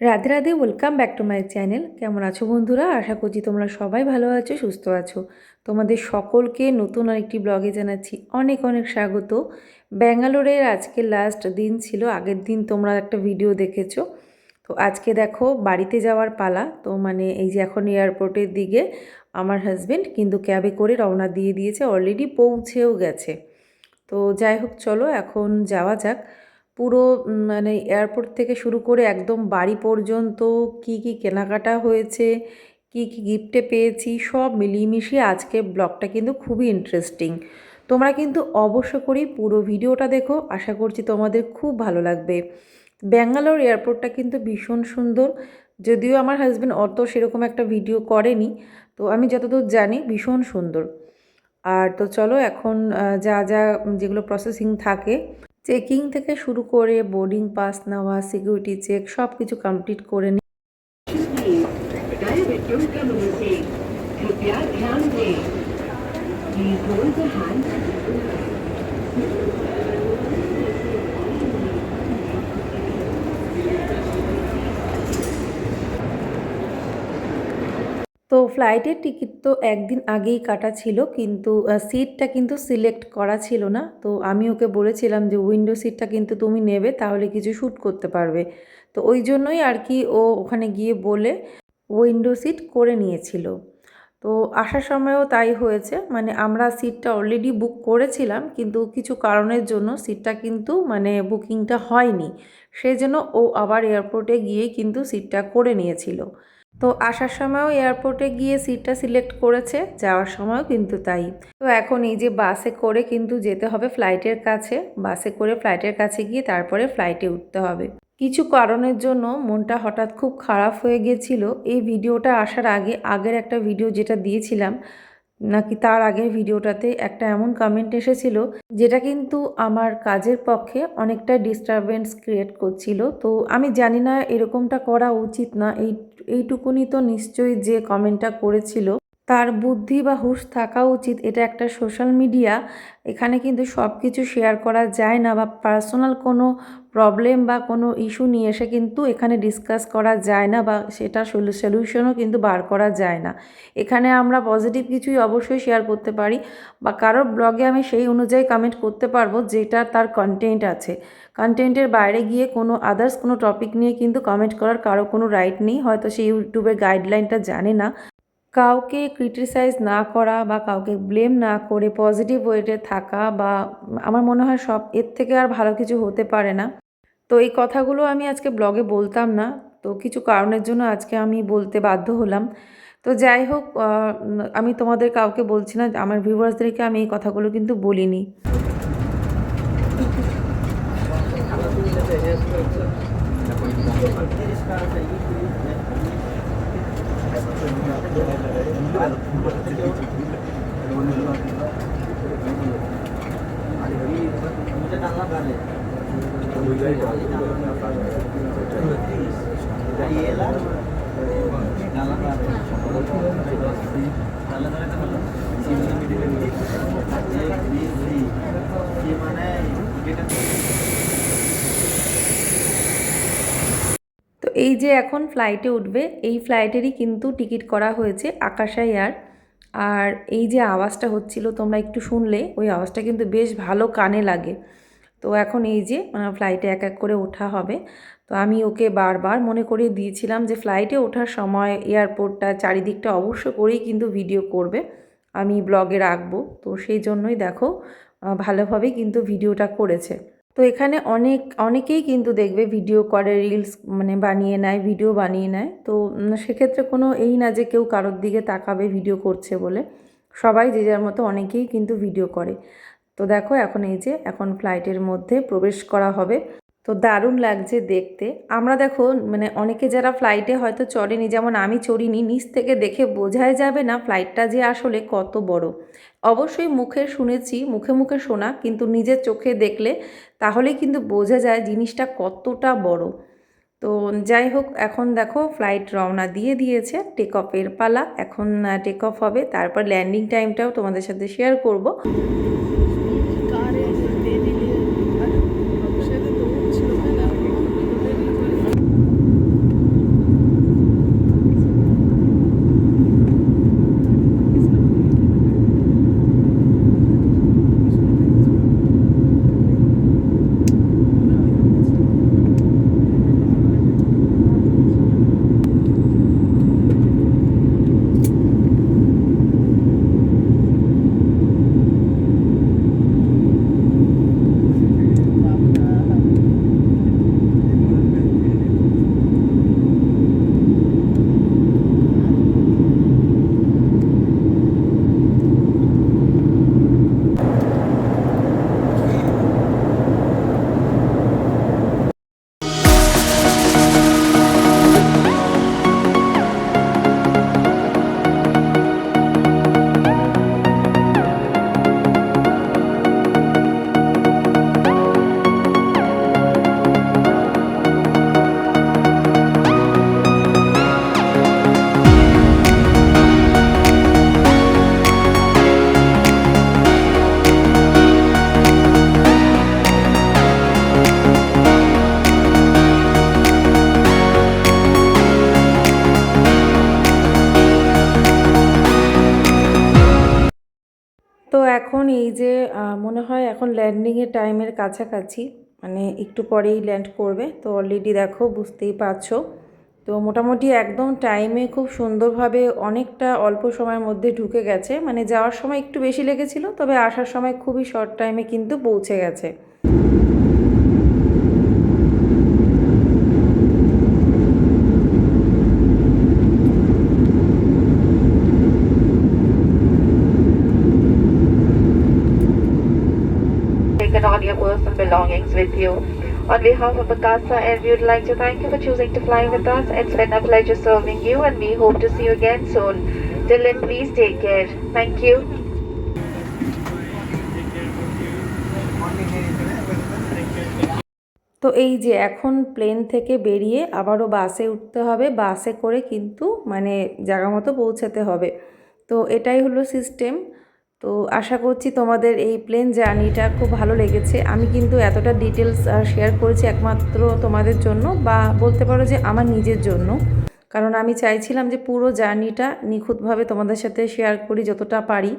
Radhe Radhe, welcome back to my channel. কেমন আছো বন্ধুরা? আশা করছি তোমরা সবাই ভালো আছো, সুস্থ আছো। তোমাদের সকলকে নতুন আরেকটি ব্লগে জানাচ্ছি অনেক অনেক স্বাগত। ব্যাঙ্গালোরের আজকে লাস্ট দিন ছিল। আগের দিন তোমরা একটা ভিডিও দেখেছো। তো আজকে দেখো বাড়িতে যাওয়ার পালা। তো মানে এই যে এখন এয়ারপোর্টের দিকে আমার হাজব্যান্ড কিন্তু ক্যাবে করে রওনা দিয়ে দিয়েছে, অলরেডি পৌঁছেও গেছে। তো যাই হোক, চলো এখন যাওয়া যাক। পুরো মানে এয়ারপোর্ট থেকে শুরু করে একদম বাড়ি পর্যন্ত কি কি কেনাকাটা হয়েছে, কি কি গিফটে পেয়েছি, সব মিলিয়ে মিশিয়ে আজকে ব্লগটা কিন্তু খুবই ইন্টারেস্টিং। তোমরা কিন্তু অবশ্য করেই পুরো ভিডিওটা দেখো, আশা করছি তোমাদের খুব ভালো লাগবে। ব্যাঙ্গালোর এয়ারপোর্টটা কিন্তু ভীষণ সুন্দর। যদিও আমার হাজব্যান্ড অত সেরকম একটা ভিডিও করেনি, তো আমি যতদূর জানি ভীষণ সুন্দর। আর তো চলো এখন যা যা যেগুলো প্রসেসিং থাকে, চেকিং থেকে শুরু করে বোর্ডিং পাস নেওয়া, সিকিউরিটি চেক সব কিছু কমপ্লিট করে নিই। তো ফ্লাইটের টিকিট তো একদিন আগেই কাটা ছিল, কিন্তু সিটটা কিন্তু সিলেক্ট করা ছিল না। তো আমি ওকে বলেছিলাম যে উইন্ডো সিটটা কিন্তু তুমি নেবে, তাহলে কিছু শ্যুট করতে পারবে। তো ওই জন্যই আর কি ও ওখানে গিয়ে বলে উইন্ডো সিট করে নিয়েছিল। তো আসার সময়ও তাই হয়েছে, মানে আমরা সিটটা অলরেডি বুক করেছিলাম, কিন্তু কিছু কারণের জন্য সিটটা কিন্তু মানে বুকিংটা হয়নি। সেই জন্য ও আবার এয়ারপোর্টে গিয়ে কিন্তু সিটটা করে নিয়েছিল। তো আসার সময়ও এয়ারপোর্টে গিয়ে সিটটা সিলেক্ট করেছে, যাওয়ার সময়ও কিন্তু তাই। তো এখন এই যে বাসে করে কিন্তু যেতে হবে ফ্লাইটের কাছে। বাসে করে ফ্লাইটের কাছে গিয়ে তারপরে ফ্লাইটে উঠতে হবে। কিছু কারণের জন্য মনটা হঠাৎ খুব খারাপ হয়ে গিয়েছিল। এই ভিডিওটা আসার আগে আগের একটা ভিডিও যেটা দিয়েছিলাম, নাকি তার আগের ভিডিওটাতে একটা এমন কমেন্ট এসেছিল যেটা কিন্তু আমার কাজের পক্ষে অনেকটা ডিস্টারবেন্স ক্রিয়েট করছিল। তো আমি জানি না এরকমটা করা উচিত না। এইটুকুনি তো নিশ্চয়ই যে কমেন্টটা করেছিল তার বুদ্ধি বা হুঁশ থাকা উচিত। এটা একটা সোশ্যাল মিডিয়া, এখানে কিন্তু সব কিছু শেয়ার করা যায় না, বা পার্সোনাল কোনো প্রবলেম বা কোনো ইস্যু নিয়ে এসে কিন্তু এখানে ডিসকাস করা যায় না, বা সেটা সলিউশনও কিন্তু বার করা যায় না। এখানে আমরা পজিটিভ কিছুই অবশ্যই শেয়ার করতে পারি, বা কারোর ব্লগে আমি সেই অনুযায়ী কমেন্ট করতে পারবো যেটা তার কন্টেন্ট আছে। কন্টেন্টের বাইরে গিয়ে কোনো আদার্স কোনো টপিক নিয়ে কিন্তু কমেন্ট করার কারো কোনো রাইট নেই। হয়তো সেই ইউটিউবের গাইডলাইনটা জানে না। কাউকে ক্রিটিসাইজ না করা বা কাউকে ব্লেম না করে পজিটিভ ওয়েতে থাকা, বা আমার মনে হয় সব এর থেকে আর ভালো কিছু হতে পারে না। তো এই কথাগুলো আমি আজকে ব্লগে বলতাম না, তো কিছু কারণের জন্য আজকে আমি বলতে বাধ্য হলাম। তো যাই হোক, আমি তোমাদের কাউকে বলছি না, আমার ভিউয়ার্সদেরকে আমি এই কথাগুলো কিন্তু বলিনি। তো এই যে এখন ফ্লাইটে উঠবে, এই ফ্লাইটেরই কিন্তু টিকিট করা হয়েছে আকাশা এয়ার। আর এই যে আওয়াজটা হচ্ছিল তোমরা একটু শুনলে, ওই আওয়াজটা কিন্তু বেশ ভালো কানে লাগে। তো এখন এই যে ফ্লাইটে এক এক করে ওঠা হবে। তো আমি ওকে বারবার মনে করিয়ে দিয়েছিলাম যে ফ্লাইটে ওঠার সময় এয়ারপোর্টটা চারিদিকটা অবশ্য করেই কিন্তু ভিডিও করবে, আমি ব্লগে রাখবো। তো সেই জন্যই দেখো ভালোভাবেই কিন্তু ভিডিওটা করেছে। তো এখানে অনেকেই কিন্তু দেখবে ভিডিও করে, রিলস মানে বানিয়ে নেয়, ভিডিও বানিয়ে নেয়। তো সেক্ষেত্রে কোনো এই না যে কেউ কারোর দিকে তাকাবে ভিডিও করছে বলে, সবাই যে যার মতো অনেকেই কিন্তু ভিডিও করে। তো দেখো এখন এই যে এখন ফ্লাইটের মধ্যে প্রবেশ করা হবে। তো দারুণ লাগছে দেখতে। আমরা দেখো মানে অনেকে যারা ফ্লাইটে হয়তো চড়েনি, যেমন আমি চড়িনি, নিচ থেকে দেখে বোঝাই যাবে না ফ্লাইটটা যে আসলে কত বড়। অবশ্যই মুখে শুনেছি, মুখে মুখে শোনা, কিন্তু নিজের চোখে দেখলে তাহলেই কিন্তু বোঝা যায় জিনিসটা কতটা বড়। তো যাই হোক, এখন দেখো ফ্লাইট রওনা দিয়ে দিয়েছে, টেক অফের পালা। এখন টেক অফ হবে, তারপর ল্যান্ডিং টাইমটাও তোমাদের সাথে শেয়ার করব। এখন এই যে মনে হয় এখন ল্যান্ডিংয়ের টাইমের কাছাকাছি, মানে একটু পরেই ল্যান্ড করবে। তো অলরেডি দেখো, বুঝতেই পারছো। তো মোটামুটি একদম টাইমে খুব সুন্দরভাবে অনেকটা অল্প সময়ের মধ্যে ঢুকে গেছে। মানে যাওয়ার সময় একটু বেশি লেগেছিল, তবে আসার সময় খুবই শর্ট টাইমে কিন্তু পৌঁছে গেছে। All your personal belongings with you. On behalf of Akasa Air, we would like to thank you for choosing to fly with us. It's been a pleasure serving you, and we hope to see you again soon. Till then, please take care. Thank you. তো এই যে এখন plane থেকে বেরিয়ে আবারও বাসে উঠতে হবে, বাসে করে কিন্তু মানে জায়গা মতো পৌঁছাতে হবে। তো এটাই হলো সিস্টেম। তো আশা করছি তোমাদের এই প্লেন জার্নিটা খুব ভালো লেগেছে। আমি কিন্তু এতটা ডিটেলস শেয়ার করেছি একমাত্র তোমাদের জন্য, বা বলতে পারো যে আমার নিজের জন্য, কারণ আমি চাইছিলাম যে পুরো জার্নিটা নিখুঁতভাবে তোমাদের সাথে শেয়ার করি যতটা পারি।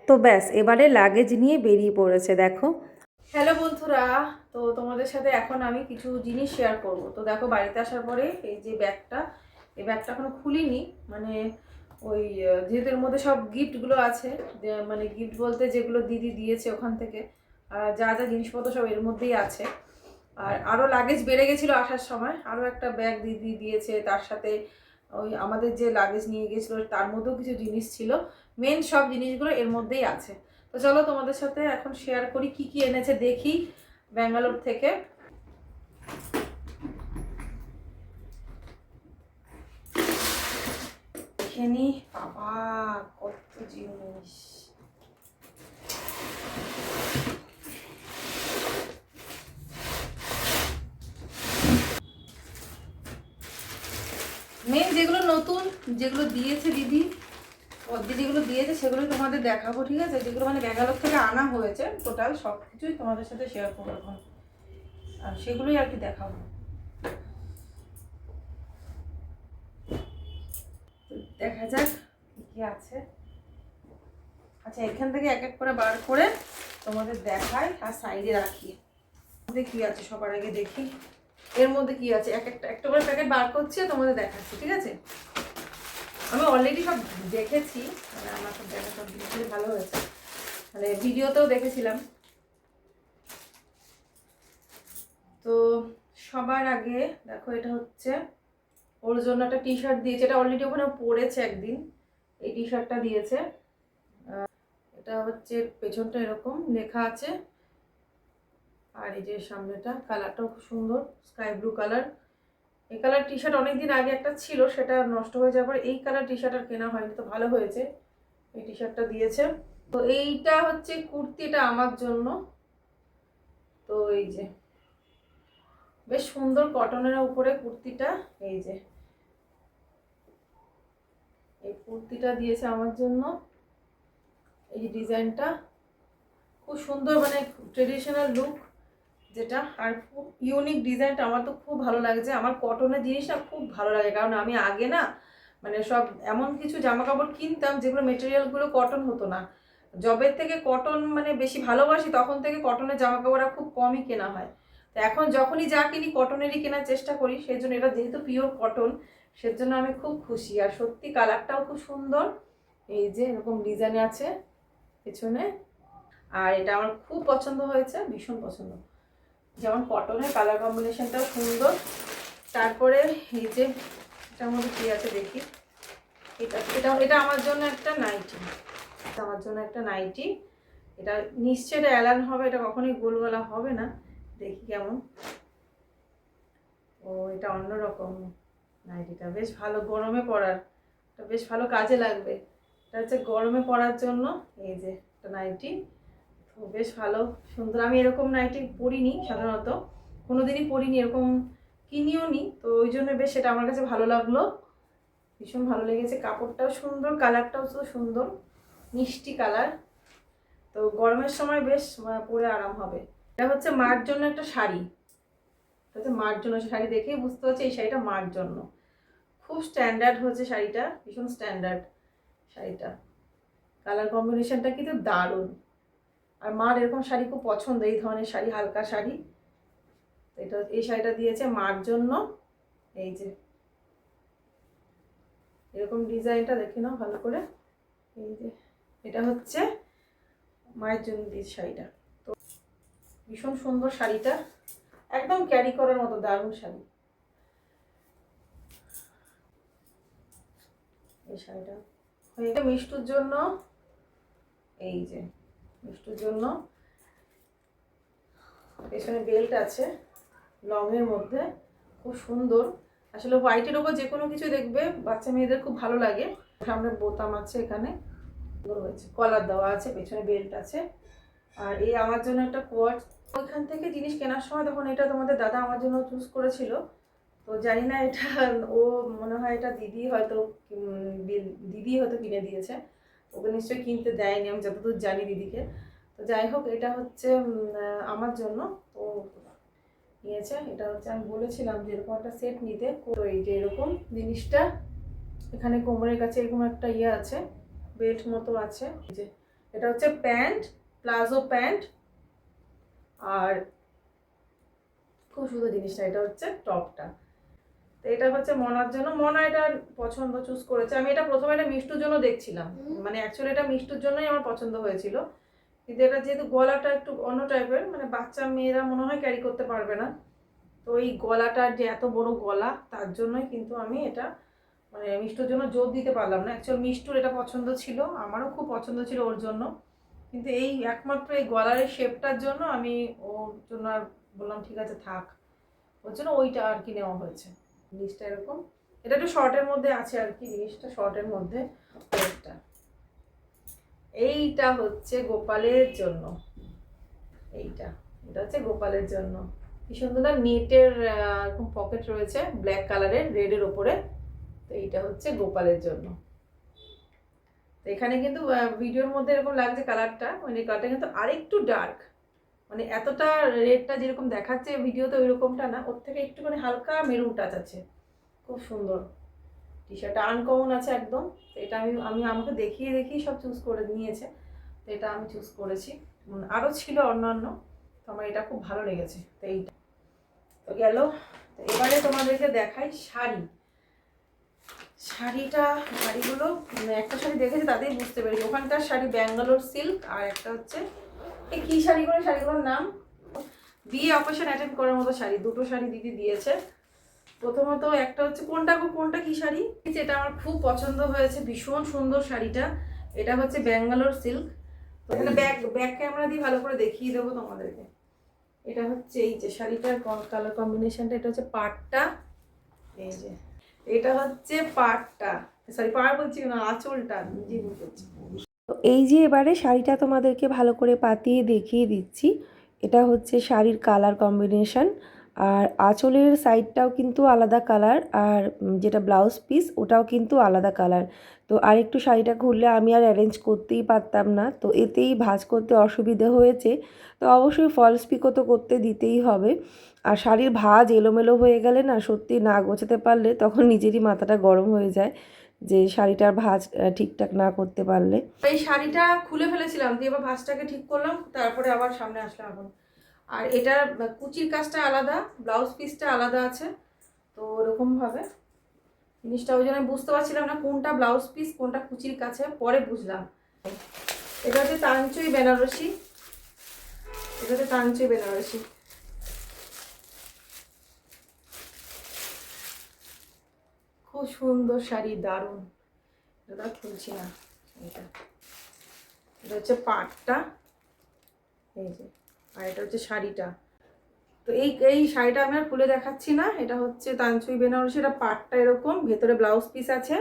তো ব্যাস, এবারে লাগেজ নিয়ে বেরিয়ে পড়েছে দেখো। হ্যালো বন্ধুরা, তো তোমাদের সাথে এখন আমি কিছু জিনিস শেয়ার করব। তো দেখো, বাড়িতে আসার পরে এই যে ব্যাগটা, এই ব্যাগটা এখনো খুলিনি। মানে ওই যেহেতু এর মধ্যে সব গিফটগুলো আছে, মানে গিফট বলতে যেগুলো দিদি দিয়েছে ওখান থেকে, যা যা জিনিসপত্র সব এর মধ্যেই আছে। আর আরও লাগেজ বেড়ে গেছিলো আসার সময়, আরও একটা ব্যাগ দিদি দিয়েছে, তার সাথে ওই আমাদের যে লাগেজ নিয়ে গেছিলো তার মধ্যেও কিছু জিনিস ছিল। মেন সব জিনিসগুলো এর মধ্যেই আছে। তো চলো তোমাদের সাথে এখন শেয়ার করি কি কি এনেছে দেখি ব্যাঙ্গালোর থেকে। এখানে বাবা কত জিনিস! মেন যেগুলো নতুন, যেগুলো দিয়েছে দিদি, যেগুলো দিয়েছে সেগুলোই তোমাদের দেখাবো, ঠিক আছে? যেগুলো মানে ব্যাঙ্গালোর থেকে আনা হয়েছে, টোটাল সব কিছুই তোমাদের সাথে শেয়ার করবো এখন, আর সেগুলোই আর কি দেখাবো। দেখা যাক কি আছে। আচ্ছা, এখান থেকে এক এক করে বার করে তোমাদের দেখাই আর সাইডে রাখি। কি আছে সবার আগে দেখি এর মধ্যে কি আছে। একটা করে প্যাকেট বার করছি, তোমাদের দেখাচ্ছি, ঠিক আছে? আমি অলরেডি সব দেখেছি, মানে আমার সব দেখা সব জিনিসগুলো ভালো হয়েছে, মানে ভিডিওতেও দেখেছিলাম। তো সবার আগে দেখো, এটা হচ্ছে ওর জন্য একটা টি শার্ট দিয়েছে, এটা অলরেডি ওখানে পরেছে একদিন। এই টি শার্টটা দিয়েছে। এটা হচ্ছে পেছনটা এরকম লেখা আছে, আর এই যে সামনেটা, কালারটাও খুব সুন্দর, স্কাই ব্লু কালার। এই কালার টি শার্ট অনেকদিন আগে একটা ছিল, সেটা নষ্ট হয়ে যাওয়ার পর এই কালার টি শার্ট আর কেনা হয়নি। তো ভালো হয়েছে এই টি শার্টটা দিয়েছে। তো এইটা হচ্ছে কুর্তি, এটা আমার জন্য। তো এই যে বেশ সুন্দর কটনের উপরে কুর্তিটা, এই যে এই কুর্তিটা দিয়েছে আমার জন্য। এই যে ডিজাইনটা খুব সুন্দর, মানে ট্রেডিশনাল লুক যেটা, আর খুব ইউনিক ডিজাইনটা আমার তো খুব ভালো লাগছে। আমার কটনের জিনিসটা খুব ভালো লাগে, কারণ আমি আগে না মানে সব এমন কিছু জামা কাপড় কিনতাম যেগুলো মেটেরিয়ালগুলো কটন হতো না। জবের থেকে কটন মানে বেশি ভালোবাসি, তখন থেকে কটনের জামা কাপড় খুব কমই কেনা হয়। তো এখন যখনই যা কিনি কটনেরই কেনার চেষ্টা করি, সেই জন্য এটা যেহেতু পিওর কটন, সেজন্য আমি খুব খুশি। আর সত্যি কালারটাও খুব সুন্দর, এই যে এরকম ডিজাইন আছে পেছনে। আর এটা আমার খুব পছন্দ হয়েছে, ভীষণ পছন্দ। যেমন কটনের কালার কম্বিনেশনটাও সুন্দর। তারপরে এই যে এটার মধ্যে কী আছে দেখি। এটা এটা এটা আমার জন্য একটা নাইটি, আমার জন্য একটা নাইটি। এটা নিশ্চয়ই এটা অ্যালান হবে, এটা কখনোই গোল গলা হবে না। দেখি কেমন। ও এটা অন্যরকম নাইটিটা, বেশ ভালো গরমে পরার, এটা বেশ ভালো কাজে লাগবে। এটা হচ্ছে গরমে পরার জন্য এই যে একটা নাইটি। তো বেশ ভালো সুন্দর। আমি এরকম নাইটি পরিনি সাধারণত, কোনোদিনই পরিনি, এরকম কিনিও নি। তো ওই জন্য বেশ সেটা আমার কাছে ভালো লাগলো, ভীষণ ভালো লেগেছে। কাপড়টাও সুন্দর, কালারটাও তো সুন্দর, মিষ্টি কালার। তো গরমের সময় বেশ পরে আরাম হবে। এটা হচ্ছে মার জন্য একটা শাড়ি, এটা হচ্ছে মার জন্য শাড়ি, দেখেই বুঝতে হচ্ছে এই শাড়িটা মার জন্য। খুব স্ট্যান্ডার্ড হচ্ছে শাড়িটা, ভীষণ স্ট্যান্ডার্ড শাড়িটা। কালার কম্বিনেশনটা কিন্তু দারুণ। আর মার এরকম শাড়ি খুব পছন্দ, এই ধরনের শাড়ি, হালকা শাড়ি। এটা এই শাড়িটা দিয়েছে মার জন্য। এই যে এরকম ডিজাইনটা দেখে নাও ভালো করে। এই যে এটা হচ্ছে মায়ের জন্য দিয়েছে শাড়িটা। তো ভীষণ সুন্দর শাড়িটা, একদম ক্যারি করার মতো দারুণ শাড়ি। এই শাড়িটা হয়ে গেল মিষ্টুর জন্য। এই যে মিষ্টুর জন্য পেছনে বেল্ট আছে লংয়ের মধ্যে, খুব সুন্দর। আসলে হোয়াইটের ওপর যে কোনো কিছু দেখবে বাচ্চা মেয়েদের খুব ভালো লাগে। সামনে বোতাম আছে, এখানে সুন্দর হয়েছে, কলার দেওয়া আছে, পেছনে বেল্ট আছে। আর এই আমার জন্য একটা কোয়ার্ড, ওইখান থেকে জিনিস কেনার সময় তখন এটা তোমাদের দাদা আমার জন্য চুজ করেছিল। তো জানি না এটা ও মনে হয় এটা দিদি হয়তো কিনে দিয়েছে, ওকে নিশ্চয়ই কিনতে দেয়নি আমি যতদূর জানি দিদিকে। তো যাই হোক এটা হচ্ছে আমার জন্য তো নিয়েছে। এটা হচ্ছে আমি বলেছিলাম যে এরকম একটা সেট নিতে। তো এই যে এরকম জিনিসটা, এখানে কোমরের কাছে এরকম একটা ইয়ে আছে, বেল্ট মতো আছে। যে এটা হচ্ছে প্যান্ট, প্লাজো প্যান্ট। আর খুব সুন্দর জিনিসটা, এটা হচ্ছে টপটা। তো এটা হচ্ছে মনার জন্য, মনা এটা পছন্দ চুজ করেছে। আমি এটা প্রথমে এটা মিষ্টুর জন্য দেখছিলাম, মানে অ্যাকচুয়ালি এটা মিষ্টুর জন্যই আমার পছন্দ হয়েছিল। কিন্তু এটা যেহেতু গলাটা একটু অন্য টাইপের, মানে বাচ্চা মেয়েরা মনে হয় ক্যারি করতে পারবে না। তো এই গলাটার যে এত বড় গলা, তার জন্যই কিন্তু আমি এটা মানে মিষ্টুর জন্য জোর দিতে পারলাম না। অ্যাকচুয়ালি মিষ্টুর এটা পছন্দ ছিল, আমারও খুব পছন্দ ছিল ওর জন্য, কিন্তু এই একমাত্র এই গলার শেপটার জন্য আমি ওর জন্য আর বললাম ঠিক আছে থাক, ওর জন্য ওইটা আর কি নেওয়া হয়েছে। জিনিসটা এরকম, এটা একটু শর্টের মধ্যে আছে আর কি, জিনিসটা শর্টের মধ্যে। এইটা হচ্ছে গোপালের জন্য, এইটা এটা হচ্ছে গোপালের জন্য। কি সুন্দর না, নেটের এরকম পকেট রয়েছে ব্ল্যাক কালারের রেডের ওপরে। তো এইটা হচ্ছে গোপালের জন্য। তো এখানে কিন্তু ভিডিওর মধ্যে এরকম লাগছে কালারটা, মানে কালারটা কিন্তু আরেকটু ডার্ক, মানে এতটা রেডটা যেরকম দেখাচ্ছে ভিডিওতে ওই রকমটা না, ওর থেকে একটুখানি হালকা মেরুন টাচ আছে। খুব সুন্দর টি শার্টটা, আনকমন আছে একদম। এটা আমি আমাকে দেখিয়ে সব চুজ করে নিয়েছে। তো এটা আমি চুজ করেছি, আরও ছিল অন্যান্য, তো আমার এটা খুব ভালো লেগেছে। তো এইটা তো গেল। তো এবারে তোমাদেরকে দেখাই শাড়ি। শাড়িগুলো একটা শাড়ি দেখেছি তাতেই বুঝতে পেরেছি ওখানকার শাড়ি ব্যাঙ্গালোর সিল্ক, আর একটা হচ্ছে এই কী শাড়িগুলো, শাড়িগুলোর নাম বিয়ে অকেশন অ্যাটেন্ড করার মতো শাড়ি। দুটো শাড়ি দিদি দিয়েছে। প্রথমত একটা হচ্ছে কোনটা কি শাড়ি, এটা আমার খুব পছন্দ হয়েছে, ভীষণ সুন্দর শাড়িটা। এটা হচ্ছে ব্যাঙ্গালোর সিল্ক। তো এখানে ব্যাক ক্যামেরা দিয়ে ভালো করে দেখিয়ে দেবো তোমাদেরকে। এটা হচ্ছে এই যে শাড়িটার কালার কম্বিনেশনটা, এটা হচ্ছে পাড়টা, এই যে এটা হচ্ছে পাড়টা, সরি পাড় বলছি না, আঁচলটা নিজেই বলছি। তো এই যে এবারে শাড়িটা তোমাদেরকে ভালো করে পাতিয়ে দেখিয়ে দিচ্ছি। এটা হচ্ছে শাড়ির কালার কম্বিনেশন, আর আঁচলের সাইডটাও কিন্তু আলাদা কালার, আর যেটা ব্লাউজ পিস ওটাও কিন্তু আলাদা কালার। তো আরেকটু শাড়িটা খুললে আমি আর অ্যারেঞ্জ করতেই পারতাম না, তো এতেই ভাঁজ করতে অসুবিধে হয়েছে। তো অবশ্যই ফলস পিকো তো করতে দিতেই হবে। আর শাড়ির ভাঁজ এলোমেলো হয়ে গেলে না, সত্যি না গোছাতে পারলে তখন নিজেরই মাথাটা গরম হয়ে যায়, যে শাড়িটার ভাঁজ ঠিকঠাক না করতে পারলে। এই শাড়িটা খুলে ফেলেছিলাম, দিয়ে এবার ভাঁজটাকে ঠিক করলাম, তারপরে আবার সামনে আসলাম এখন। আর এটার কুচির কাজটা আলাদা, ব্লাউজ পিসটা আলাদা আছে। তো ওরকমভাবে জিনিসটা ওই জন্য বুঝতে পারছিলাম না কোনটা ব্লাউজ পিস কোনটা কুচির কাছে, পরে বুঝলাম। এটা হচ্ছে তানচুই বেনারসি, এটা হচ্ছে তানচুই বেনারসি। খুব সুন্দর শাড়ি, দারুণ। এটা খুলছি না, এটা হচ্ছে পাটটা, এই যে, আর এটা হচ্ছে শাড়িটা। তো এই শাড়িটা আমি আর খুলে দেখাচ্ছি না, এটা হচ্ছে তানচুই বেনারসি। এটা পাটটা এরকম, ভেতরে ব্লাউজ পিস আছে।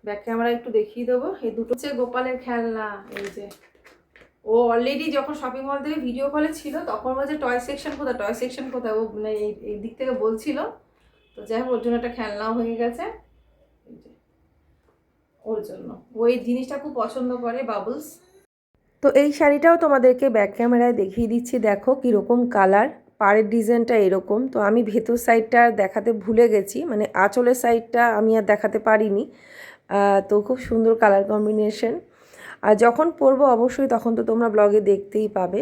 ব্যাক ক্যামেরা একটু দেখিয়ে দেবো। এই দুটো হচ্ছে গোপালের খেলনা। এই যে ও অলরেডি যখন শপিং মল থেকে ভিডিও কলে ছিল তখন বলছে টয় সেকশন কোথায়, ও মানে এই দিক থেকে বলছিল। তো যাই হোক ওর জন্য একটা খেলনাও হয়ে গেছে, এই যে ওর জন্য। ও এই জিনিসটা খুব পছন্দ করে, বাবলস। তো এই শাড়িটাও তোমাদেরকে ব্যাক ক্যামেরায় দেখিয়ে দিচ্ছি, দেখো কীরকম কালার, পাড়ের ডিজাইনটা এরকম। তো আমি ভেতর সাইডটা দেখাতে ভুলে গেছি, মানে আঁচলের সাইডটা আমি আর দেখাতে পারিনি। তো খুব সুন্দর কালার কম্বিনেশন, আর যখন পরবো অবশ্যই তখন তো তোমরা ব্লগে দেখতেই পাবে।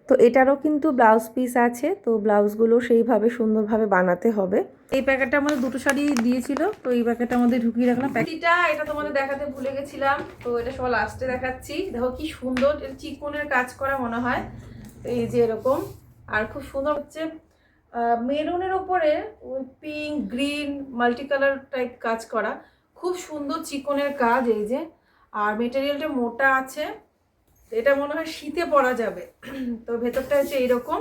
তো এটারও কিন্তু ব্লাউজ পিস আছে, তো ব্লাউজগুলো সেইভাবে সুন্দরভাবে বানাতে হবে। এই প্যাকেটটা আমাদের দুটো শাড়ি দিয়েছিল, তো এই প্যাকেটটা আমাদের ঢুকিয়ে রাখলাম। প্যাকেটটা এটা তোমাদের দেখাতে ভুলে গেছিলাম, তো এটা সব লাস্টে দেখাচ্ছি। দেখো কি সুন্দর চিকনের কাজ করা মনে হয়, এই যে এরকম, আর খুব সুন্দর হচ্ছে মেরুনের ওপরে ওই pink green multi colour type কাজ করা, খুব সুন্দর চিকনের কাজ এই যে। আর মেটেরিয়ালটা মোটা আছে, এটা মনে হয় শীতে পরা যাবে। তো ভেতরটা হচ্ছে এইরকম।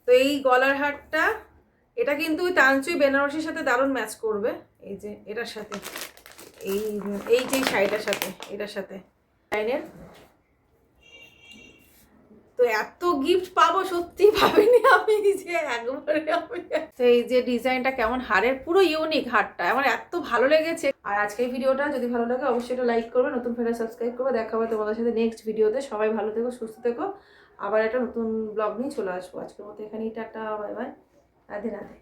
তো এই গলার হারটা এটা কিন্তু ওই তানচুই বেনারসির সাথে দারুণ ম্যাচ করবে, এই যে এটার সাথে, এই এই যে শাড়িটার সাথে, এটার সাথে লাইনের। তো এত গিফট পাবো সত্যি ভাবিনি আমি, যে একবারে আমি। তো এই যে ডিজাইনটা কেমন হারের, পুরো ইউনিক হারটা, আমার এত ভালো লেগেছে। আর আজকের ভিডিওটা যদি ভালো লাগে অবশ্যই এটা লাইক করবে, নতুন ফ্রেন্ড সাবস্ক্রাইব করবে। দেখা হবে তোমাদের সাথে নেক্সট ভিডিওতে। সবাই ভালো থেকো, সুস্থ থেকো, আবার একটা নতুন ব্লগ নিয়ে চলে আসবো। আজকের মতো এখানেই tata, bye bye, Radhe Radhe.